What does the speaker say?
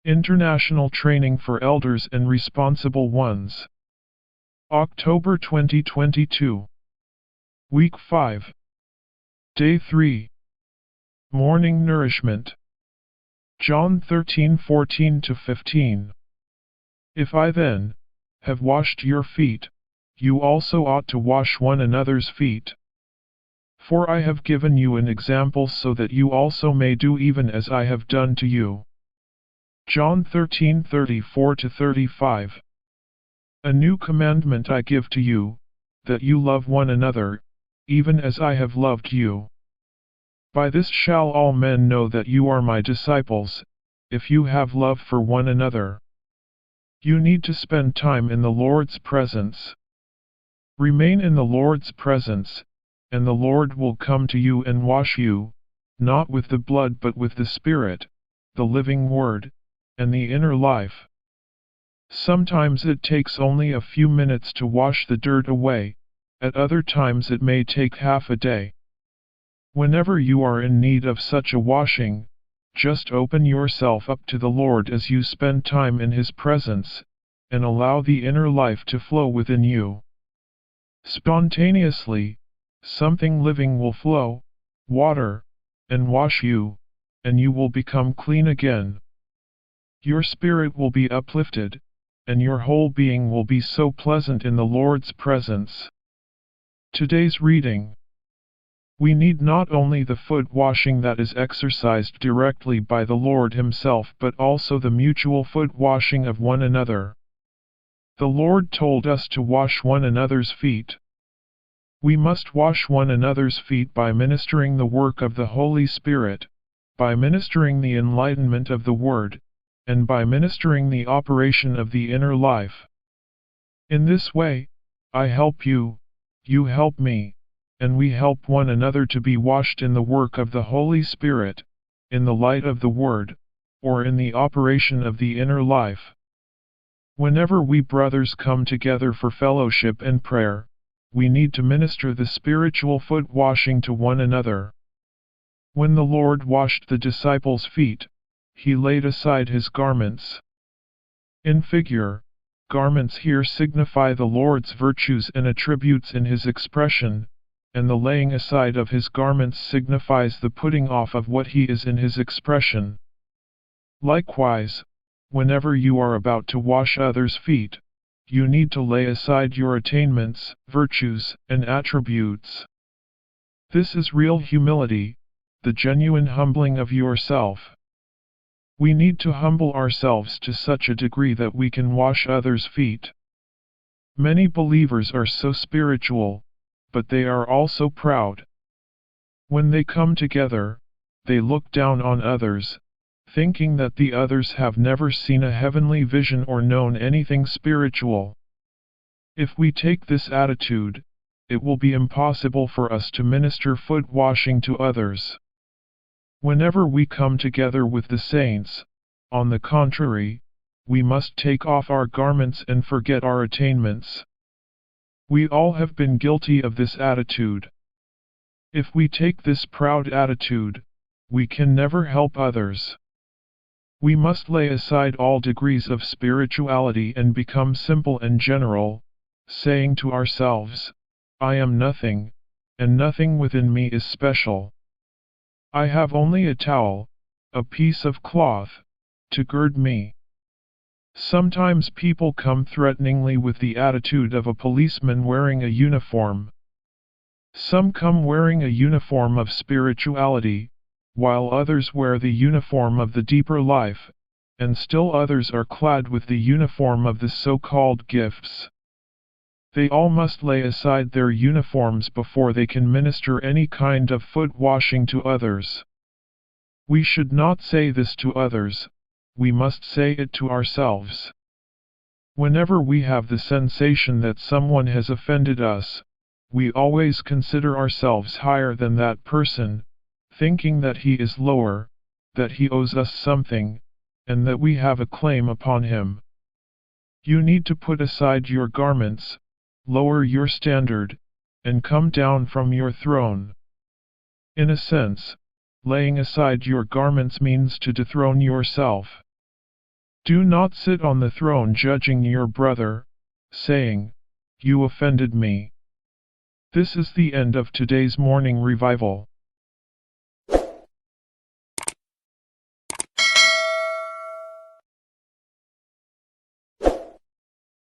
International Training for Elders and Responsible Ones. October 2022. Week 5. Day 3. Morning Nourishment. John 13:14-15. If I then have washed your feet, you also ought to wash one another's feet. For I have given you an example so that you also may do even as I have done to you. John 13:34-35. A new commandment I give to you, that you love one another, even as I have loved you. By this shall all men know that you are my disciples, if you have love for one another. You need to spend time in the Lord's presence. Remain in the Lord's presence, and the Lord will come to you and wash you, not with the blood but with the Spirit, the living Word, and the inner life. Sometimes it takes only a few minutes to wash the dirt away, at other times it may take half a day. Whenever you are in need of such a washing, just open yourself up to the Lord as you spend time in His presence, and allow the inner life to flow within you. Spontaneously, something living will flow, water, and wash you, and you will become clean again. Your spirit will be uplifted, and your whole being will be so pleasant in the Lord's presence. Today's reading. We need not only the foot washing that is exercised directly by the Lord Himself but also the mutual foot washing of one another. The Lord told us to wash one another's feet. We must wash one another's feet by ministering the work of the Holy Spirit, by ministering the enlightenment of the Word, and by ministering the operation of the inner life. In this way, I help you, you help me, and we help one another to be washed in the work of the Holy Spirit, in the light of the Word, or in the operation of the inner life. Whenever we brothers come together for fellowship and prayer, we need to minister the spiritual foot washing to one another. When the Lord washed the disciples' feet, He laid aside His garments. In figure, garments here signify the Lord's virtues and attributes in His expression, and the laying aside of His garments signifies the putting off of what He is in His expression. Likewise, whenever you are about to wash others' feet, you need to lay aside your attainments, virtues, and attributes. This is real humility, the genuine humbling of yourself. We need to humble ourselves to such a degree that we can wash others' feet. Many believers are so spiritual, but they are also proud. When they come together, they look down on others, thinking that the others have never seen a heavenly vision or known anything spiritual. If we take this attitude, it will be impossible for us to minister foot washing to others. Whenever we come together with the saints, on the contrary, we must take off our garments and forget our attainments. We all have been guilty of this attitude. If we take this proud attitude, we can never help others. We must lay aside all degrees of spirituality and become simple and general, saying to ourselves, I am nothing, and nothing within me is special. I have only a towel, a piece of cloth, to gird me. Sometimes people come threateningly with the attitude of a policeman wearing a uniform. Some come wearing a uniform of spirituality, while others wear the uniform of the deeper life, and still others are clad with the uniform of the so-called gifts. They all must lay aside their uniforms before they can minister any kind of foot washing to others. We should not say this to others, we must say it to ourselves. Whenever we have the sensation that someone has offended us, we always consider ourselves higher than that person, thinking that he is lower, that he owes us something, and that we have a claim upon him. You need to put aside your garments, lower your standard, and come down from your throne. In a sense, laying aside your garments means to dethrone yourself. Do not sit on the throne judging your brother, saying, "You offended me." This is the end of today's morning revival.